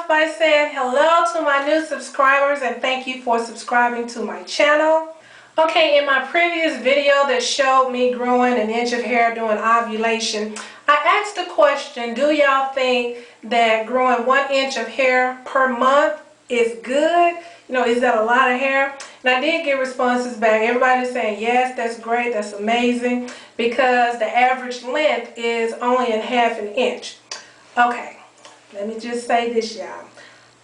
off by saying hello to my new subscribers and thank you for subscribing to my channel. Okay, in my previous video that showed me growing an inch of hair during ovulation, I asked the question, do y'all think that growing 1 inch of hair per month is good? You know, is that a lot of hair? And I did get responses back. Everybody's saying, yes, that's great, that's amazing, because the average length is only in ½ an inch. Okay, let me just say this, y'all.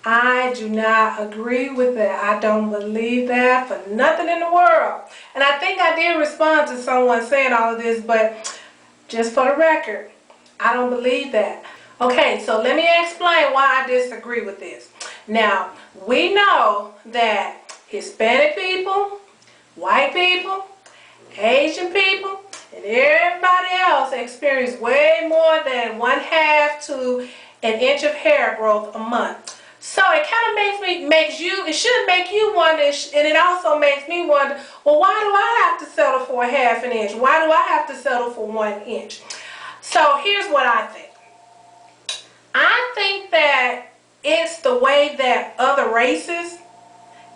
I do not agree with that. I don't believe that for nothing in the world. And I think I did respond to someone saying all of this, but just for the record, I don't believe that. Okay, so let me explain why I disagree with this. Now, we know that Hispanic people, white people, Asian people, and everybody else experience way more than 1/2 to an inch of hair growth a month. So it kind of it should make you wonder, and it also makes me wonder, well, why do I have to settle for ½ an inch? Why do I have to settle for 1 inch? So here's what I think. I think that it's the way that other races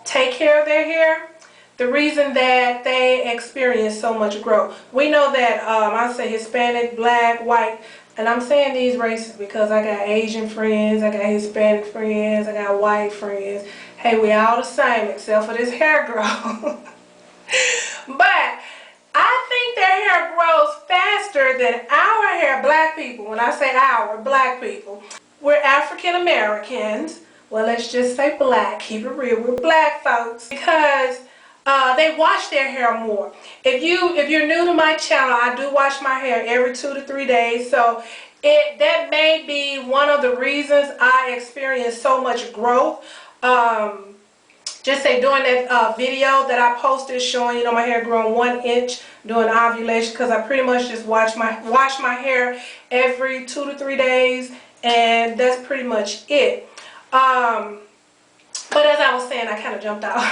take care of their hair, the reason that they experience so much growth. We know that, I say Hispanic, black, white, and I'm saying these races because I got Asian friends, I got Hispanic friends, I got white friends. Hey, we all the same except for this hair growth. But I think their hair grows faster than our hair, black people. When I say our, black people. We're African Americans. Well, let's just say black. Keep it real. We're black folks. Because they wash their hair more. If you're new to my channel, I do wash my hair every 2 to 3 days. So that may be one of the reasons I experience so much growth. Just say during that video that I posted showing, my hair growing 1 inch during ovulation, because I pretty much just wash my hair every 2 to 3 days, and that's pretty much it. But as I was saying, I kind of jumped out.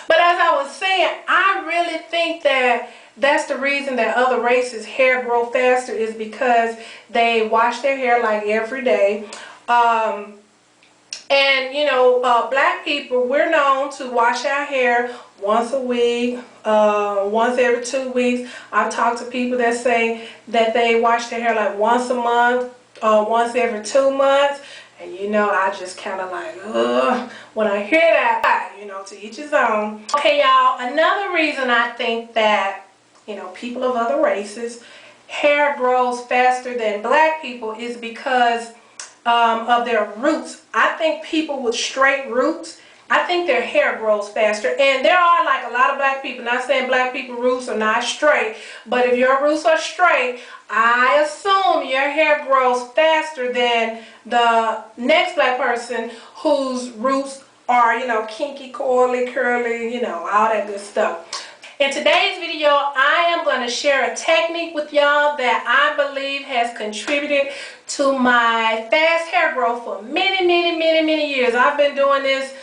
But as I was saying, I really think that that's the reason that other races' hair grow faster, is because they wash their hair like every day. And black people, we're known to wash our hair once a week, once every 2 weeks. I've talked to people that say that they wash their hair like once a month, once every 2 months. And I just kind of like, ugh, when I hear that, to each his own. Okay, y'all, another reason I think that, people of other races, hair grows faster than black people is because of their roots. I think people with straight roots, I think their hair grows faster. And there are like a lot of black people, not saying black people's roots are not straight, but if your roots are straight, I assume your hair grows faster than the next black person whose roots are, kinky, coily, curly, all that good stuff. In today's video, I am going to share a technique with y'all that I believe has contributed to my fast hair growth for many years. I've been doing this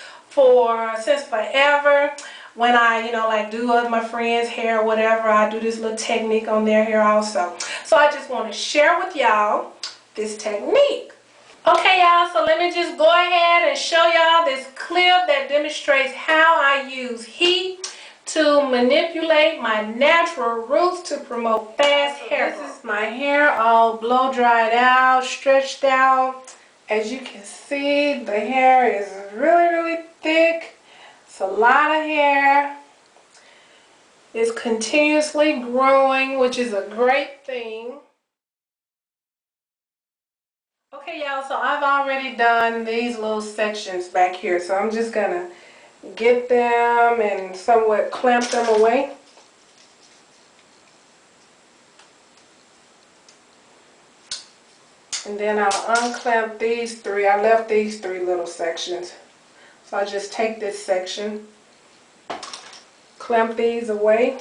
since forever. When I, like do my friends' hair or whatever, I do this little technique on their hair also. So I just want to share with y'all this technique. Okay, y'all, so let me just go ahead and show y'all this clip that demonstrates how I use heat to manipulate my natural roots to promote fast hair growth. This is my hair all blow dried out, stretched out. As you can see, the hair is really thick. It's a lot of hair. It's continuously growing, which is a great thing. Okay, y'all, so I've already done these little sections back here, so I'm just gonna get them and somewhat clamp them away. And then I'll unclamp these 3. I left these 3 little sections. So I just take this section, clamp these away.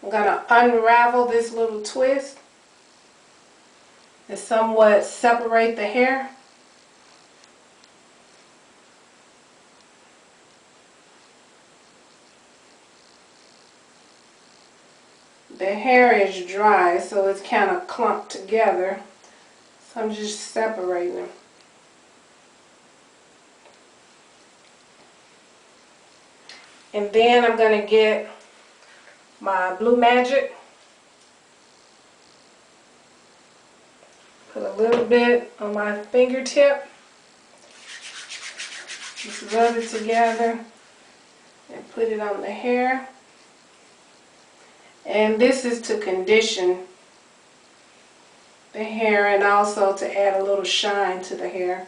I'm going to unravel this little twist and somewhat separate the hair. The hair is dry, so it's kind of clumped together. I'm just separating them. And then I'm going to get my Blue Magic. Put a little bit on my fingertip. Just rub it together and put it on the hair. And this is to condition the hair and also to add a little shine to the hair.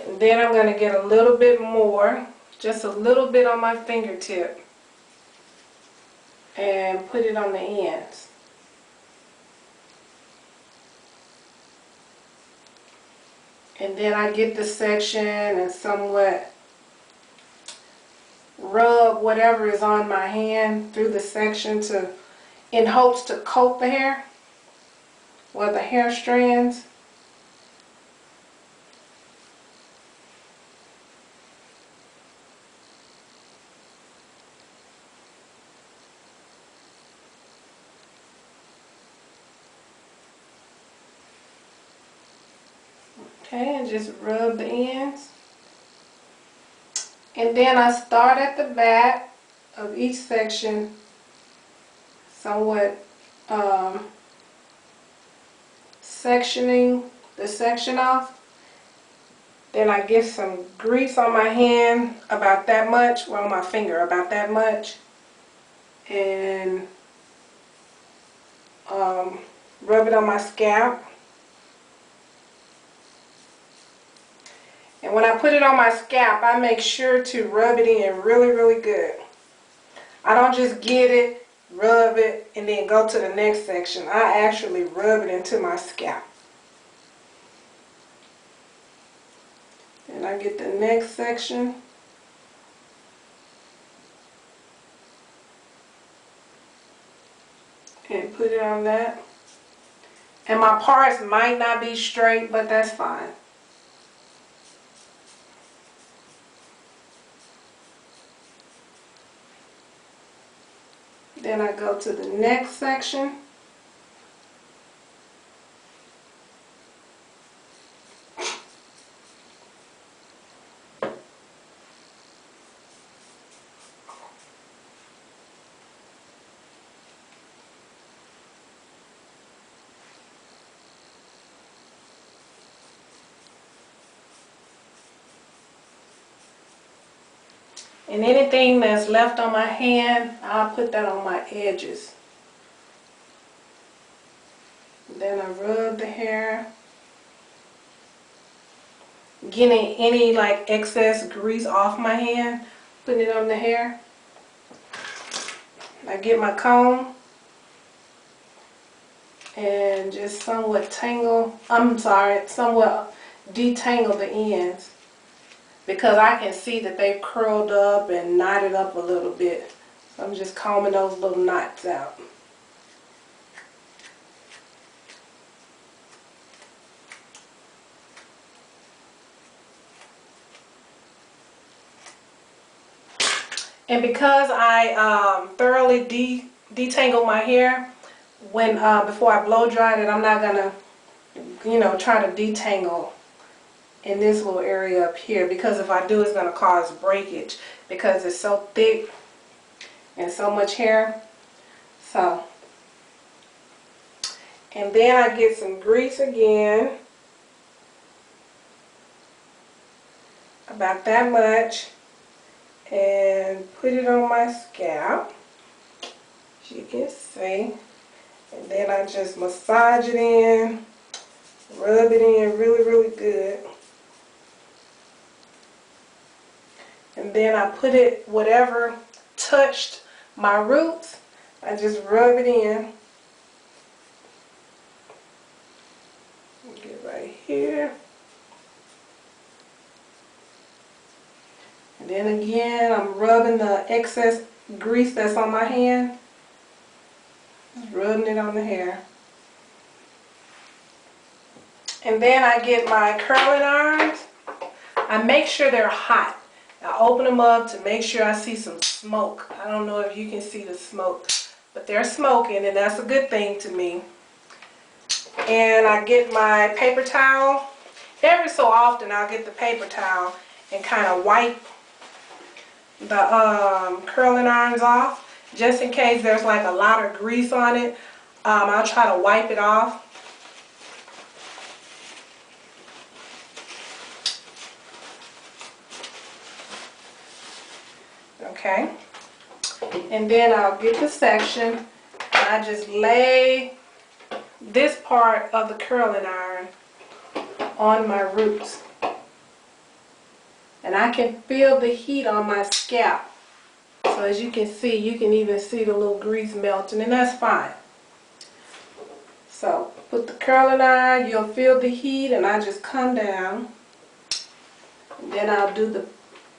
And then I'm going to get a little bit more, just a little bit on my fingertip, and put it on the ends. And then I get the section and somewhat rub whatever is on my hand through the section in hopes to coat the hair, or the hair strands. Okay, and just rub the ends. And then I start at the back of each section, somewhat sectioning the section off. Then I get some grease on my hand, about that much, or on my finger, about that much, and rub it on my scalp. And when I put it on my scalp, I make sure to rub it in really, really good. I don't just get it, rub it, and then go to the next section. I actually rub it into my scalp. And I get the next section. And put it on that. And my parts might not be straight, but that's fine. Then I go to the next section. And anything that's left on my hand, I'll put that on my edges. Then I rub the hair, getting any like excess grease off my hand, putting it on the hair. I get my comb and just somewhat somewhat detangle the ends, because I can see that they've curled up and knotted up a little bit. So I'm just combing those little knots out. And because I thoroughly detangled my hair when before I blow dried it, I'm not gonna, try to detangle in this little area up here, because if I do, it's gonna cause breakage because it's so thick and so much hair. So, and then I get some grease again, about that much, and put it on my scalp, as you can see. And then I just massage it in, rub it in really, really good. And then I put it, whatever touched my roots, I just rub it in. Get right here. And then again, I'm rubbing the excess grease that's on my hand. Just rubbing it on the hair. And then I get my curling irons. I make sure they're hot. I open them up to make sure I see some smoke. I don't know if you can see the smoke, but they're smoking, and that's a good thing to me. And I get my paper towel. Every so often I'll get the paper towel and kind of wipe the curling irons off, just in case there's like a lot of grease on it. I'll try to wipe it off. Okay, and then I'll get the section and I just lay this part of the curling iron on my roots, and I can feel the heat on my scalp. So as you can see, you can even see the little grease melting, and that's fine. So put the curling iron, you'll feel the heat, and I just come down, and then I'll do the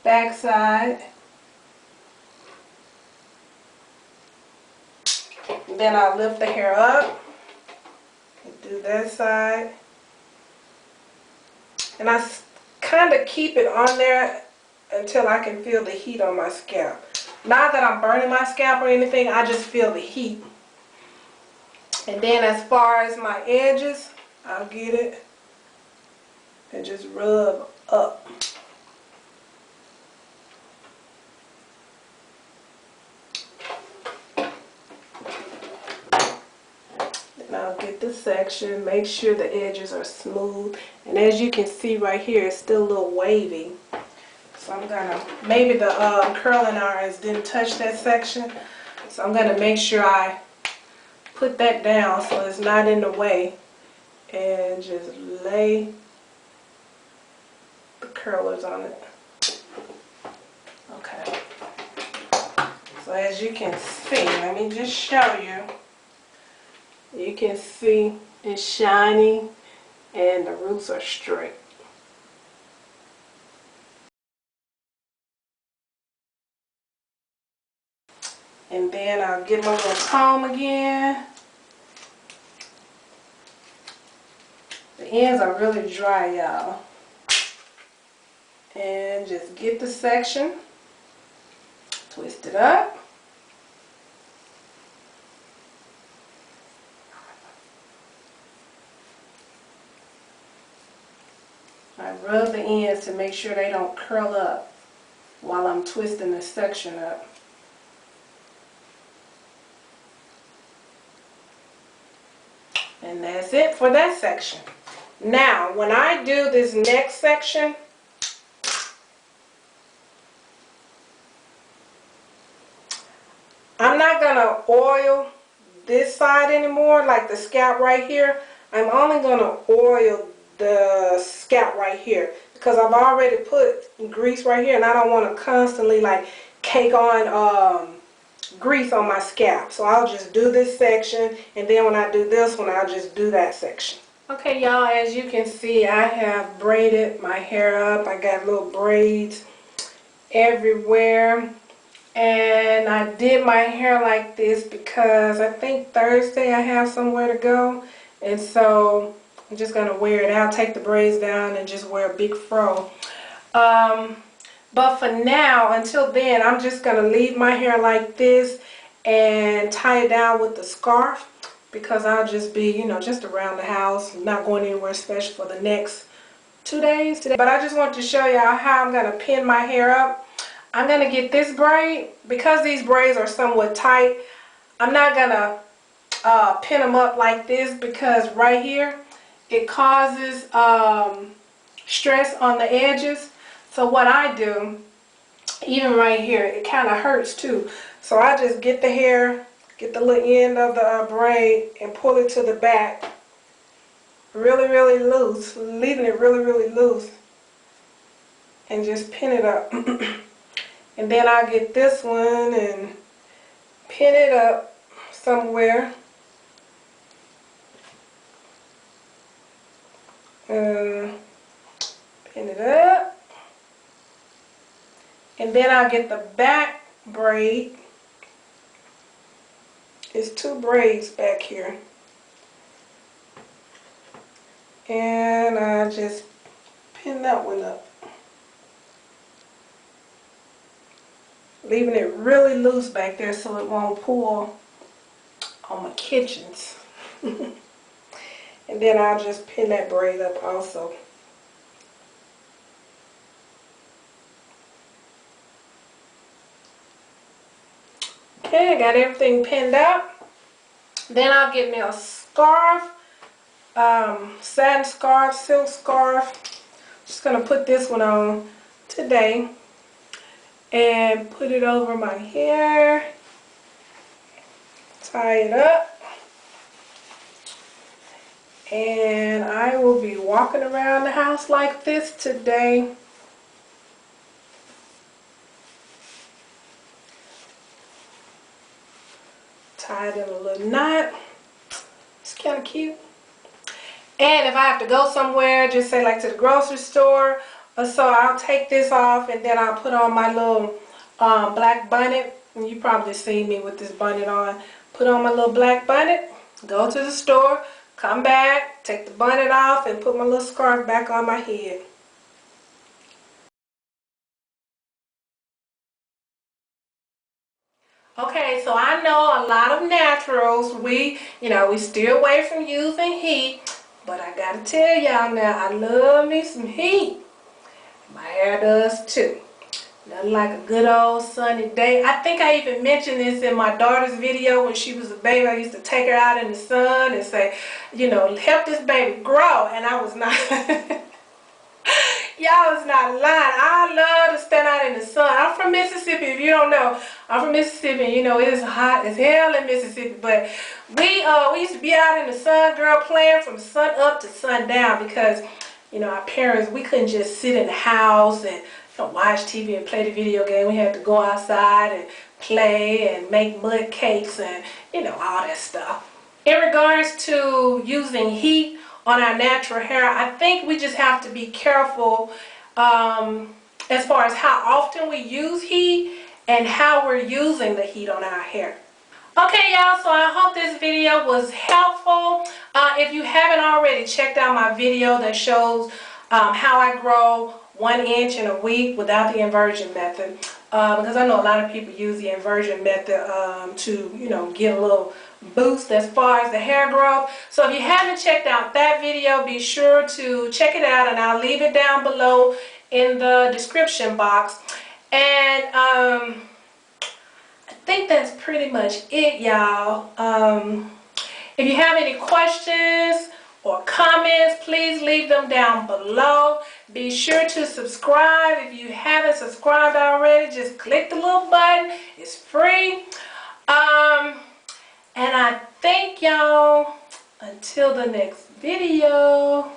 back side, and then I'll lift the hair up and do that side, and I kind of keep it on there until I can feel the heat on my scalp. Not that I'm burning my scalp or anything, I just feel the heat. And then as far as my edges, I'll get it and just rub up. Then I'll get the section, make sure the edges are smooth. And as you can see right here, it's still a little wavy. So I'm gonna, maybe the curling irons didn't touch that section. So I'm gonna make sure I put that down so it's not in the way, and just lay the curlers on it. Okay. So as you can see, let me just show you. You can see it's shiny and the roots are straight. And then I'll get my little comb again. The ends are really dry, y'all. And just get the section, twist it up. I rub the ends to make sure they don't curl up while I'm twisting the section up. And that's it for that section. Now, when I do this next section, I'm not going to oil this side anymore, like the scalp right here. I'm only going to oil the scalp right here because I've already put grease right here, and I don't want to constantly like cake on grease on my scalp. So I'll just do this section, and then when I do this one, I'll just do that section. Okay, y'all, as you can see, I have braided my hair up. I got little braids everywhere. And I did my hair like this because I think Thursday I have somewhere to go. And so I'm just going to wear it out, take the braids down, and just wear a big fro. But for now, until then, I'm just going to leave my hair like this and tie it down with the scarf, because I'll just be, you know, just around the house, not going anywhere special for the next 2 days today. But I just want to show y'all how I'm going to pin my hair up. I'm going to get this braid. Because these braids are somewhat tight, I'm not going to pin them up like this, because right here it causes stress on the edges. So what I do, even right here, it kind of hurts too. So I just get the hair, get the little end of the braid and pull it to the back really, really loose, leaving it really, really loose, and just pin it up. And then I'll get this one and pin it up somewhere. Pin it up. And then I'll get the back braid. It's 2 braids back here. And I just pin that one up, leaving it really loose back there so it won't pull on my kitchens. And then I'll just pin that braid up also. Okay, I got everything pinned up. Then I'll get me a scarf, satin scarf, silk scarf. Just gonna put this one on today and put it over my hair. Tie it up. And I will be walking around the house like this today. Tie it in a little knot. It's kind of cute. And if I have to go somewhere, just say like to the grocery store or so, I'll take this off and then I'll put on my little black bonnet. And you probably see me with this bonnet on. Put on my little black bonnet, go to the store, come back, take the bonnet off, and put my little scarf back on my head. Okay, so I know a lot of naturals, we stay away from using heat, but I gotta tell y'all now, I love me some heat. My hair does too. Nothing like a good old sunny day. I think I even mentioned this in my daughter's video when she was a baby. I used to take her out in the sun and say, help this baby grow. And I was not, y'all was not lying. I love to stand out in the sun. I'm from Mississippi, if you don't know. I'm from Mississippi, it's hot as hell in Mississippi. But we used to be out in the sun, girl, playing from sun up to sun down because, our parents, we couldn't just sit in the house and watch TV and play the video game. We had to go outside and play and make mud cakes and all that stuff. In regards to using heat on our natural hair, I think we just have to be careful as far as how often we use heat and how we're using the heat on our hair. Okay, y'all, so I hope this video was helpful. If you haven't already checked out my video that shows how I grow 1 inch in a week without the inversion method, because I know a lot of people use the inversion method to get a little boost as far as the hair growth. So if you haven't checked out that video, be sure to check it out, and I'll leave it down below in the description box. And I think that's pretty much it, y'all. If you have any questions or comments, please leave them down below. Be sure to subscribe. If you haven't subscribed already, just click the little button. It's free. And I thank y'all until the next video.